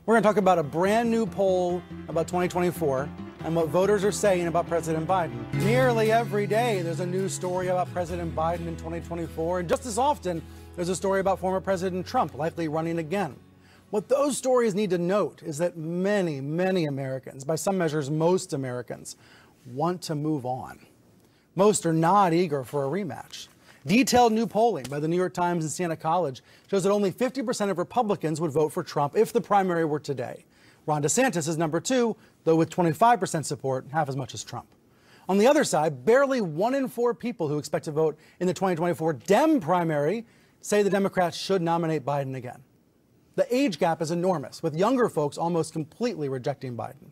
We're going to talk about a brand new poll about 2024 and what voters are saying about President Biden. Nearly every day, there's a new story about President Biden in 2024, and just as often, there's a story about former President Trump likely running again. What those stories need to note is that many, many Americans, by some measures most Americans, want to move on. Most are not eager for a rematch. Detailed new polling by the New York Times and Siena College shows that only 50% of Republicans would vote for Trump if the primary were today. Ron DeSantis is number 2, though with 25% support, half as much as Trump. On the other side, barely 1 in 4 people who expect to vote in the 2024 Dem primary say the Democrats should nominate Biden again. The age gap is enormous, with younger folks almost completely rejecting Biden.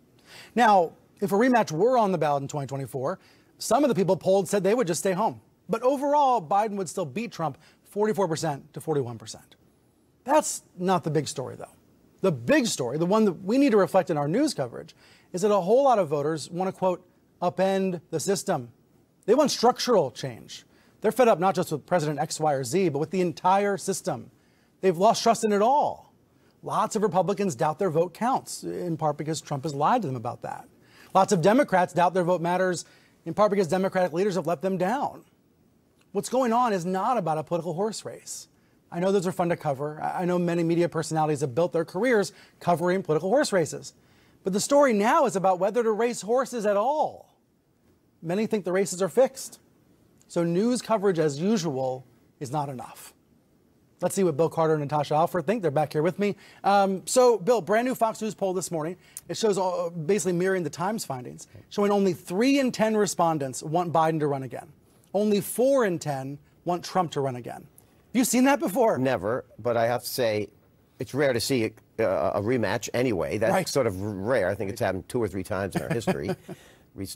Now, if a rematch were on the ballot in 2024, some of the people polled said they would just stay home. But overall, Biden would still beat Trump 44% to 41%. That's not the big story, though. The big story, the one that we need to reflect in our news coverage, is that a whole lot of voters want to, quote, upend the system. They want structural change. They're fed up not just with President X, Y, or Z, but with the entire system. They've lost trust in it all. Lots of Republicans doubt their vote counts, in part because Trump has lied to them about that. Lots of Democrats doubt their vote matters, in part because Democratic leaders have let them down. What's going on is not about a political horse race. I know those are fun to cover. I know many media personalities have built their careers covering political horse races. But the story now is about whether to race horses at all. Many think the races are fixed. So news coverage as usual is not enough. Let's see what Bill Carter and Natasha Alford think. They're back here with me. So, Bill, brand new Fox News poll this morning. It shows basically mirroring the Times findings, showing only 3 in 10 respondents want Biden to run again. Only 4 in 10 want Trump to run again. Have you seen that before? Never, but I have to say it's rare to see a rematch anyway. That's sort of rare. I think it's happened 2 or 3 times in our history.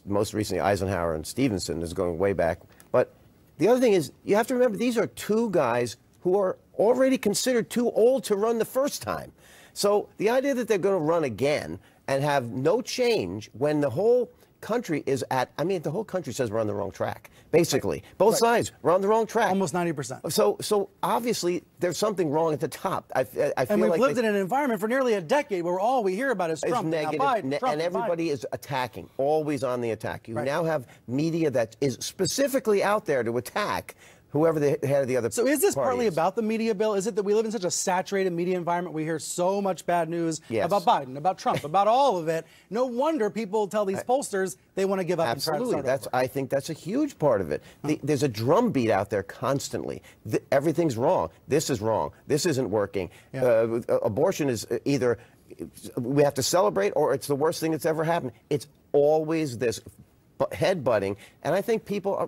Most recently, Eisenhower and Stevenson is going way back. But the other thing is, you have to remember, these are 2 guys who are already considered too old to run the first time. So the idea that they're going to run again and have no change when the whole country is at, I mean, the whole country says we're on the wrong track, basically. Both sides, we're on the wrong track. Almost 90%. So obviously, there's something wrong at the top. I feel and we've like lived in an environment for nearly a decade where all we hear about is Trump, negative, Biden, Trump, and everybody is attacking, always on the attack. You now have media that is specifically out there to attack whoever the head of the other So is this partly is. about the media, Bill? Is it that we live in such a saturated media environment? We hear so much bad news about Biden, about Trump, about all of it. No wonder people tell these pollsters they want to give up Absolutely. and try to start over. I think that's a huge part of it. There's a drumbeat out there constantly. Everything's wrong. This is wrong. This isn't working. Abortion is either we have to celebrate or it's the worst thing that's ever happened. It's always this headbutting. And I think people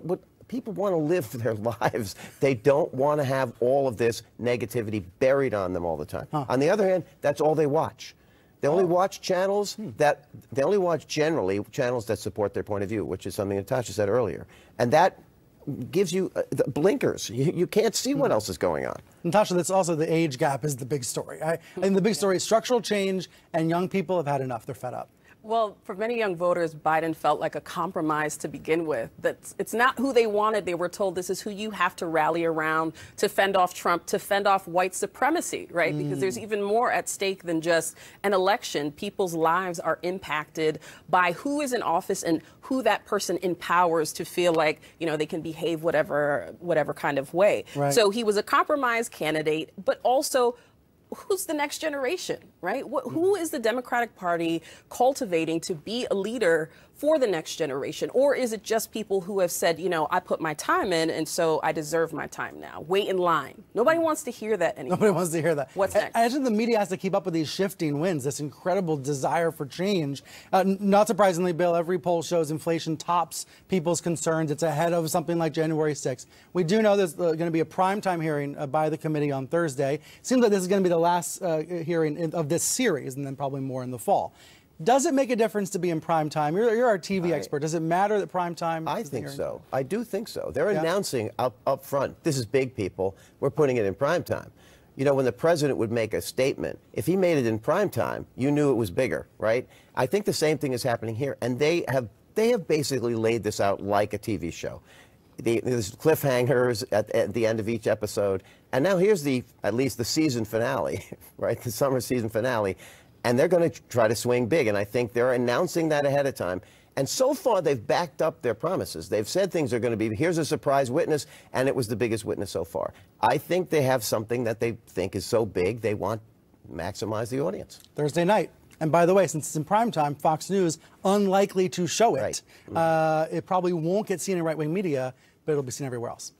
want to live their lives. They don't want to have all of this negativity buried on them all the time. On the other hand, that's all they watch. They only watch channels they only watch generally channels that support their point of view, which is something Natasha said earlier. And that gives you the blinkers. You can't see what else is going on. Natasha, that's also the age gap is the big story. I think the big story is structural change, and young people have had enough. They're fed up. Well, for many young voters, Biden felt like a compromise to begin with. That it's not who they wanted. They were told this is who you have to rally around to fend off Trump, to fend off white supremacy, right? Because there's even more at stake than just an election. People's lives are impacted by who is in office and who that person empowers to feel like, they can behave whatever kind of way. Right. So he was a compromise candidate, but also who's the next generation, right? Who is the Democratic Party cultivating to be a leader for the next generation? Or is it just people who have said, I put my time in, and so I deserve my time now. Wait in line. Nobody wants to hear that anymore. Nobody wants to hear that. What's next? I think the media has to keep up with these shifting winds, this incredible desire for change. Not surprisingly, Bill, every poll shows inflation tops people's concerns. It's ahead of something like January 6th. We do know there's going to be a primetime hearing by the committee on Thursday. Seems like this is going to be the last hearing of this series, and then probably more in the fall. Does it make a difference to be in prime time? You're our TV expert. Does it matter that prime time? I think so. I do think so. They're announcing up front, this is big, people. We're putting it in prime time. When the president would make a statement, if he made it in prime time, you knew it was bigger, right? I think the same thing is happening here. And they have basically laid this out like a TV show. There's cliffhangers at the end of each episode. And now here's at least the season finale, right? The summer season finale. and they're going to try to swing big. And I think they're announcing that ahead of time. And so far, they've backed up their promises. They've said things are going to be, here's a surprise witness, and it was the biggest witness so far. I think they have something that they think is so big, they want to maximize the audience. Thursday night. And by the way, since it's in prime time, Fox News, unlikely to show it. Right. It probably won't get seen in right-wing media, but it'll be seen everywhere else.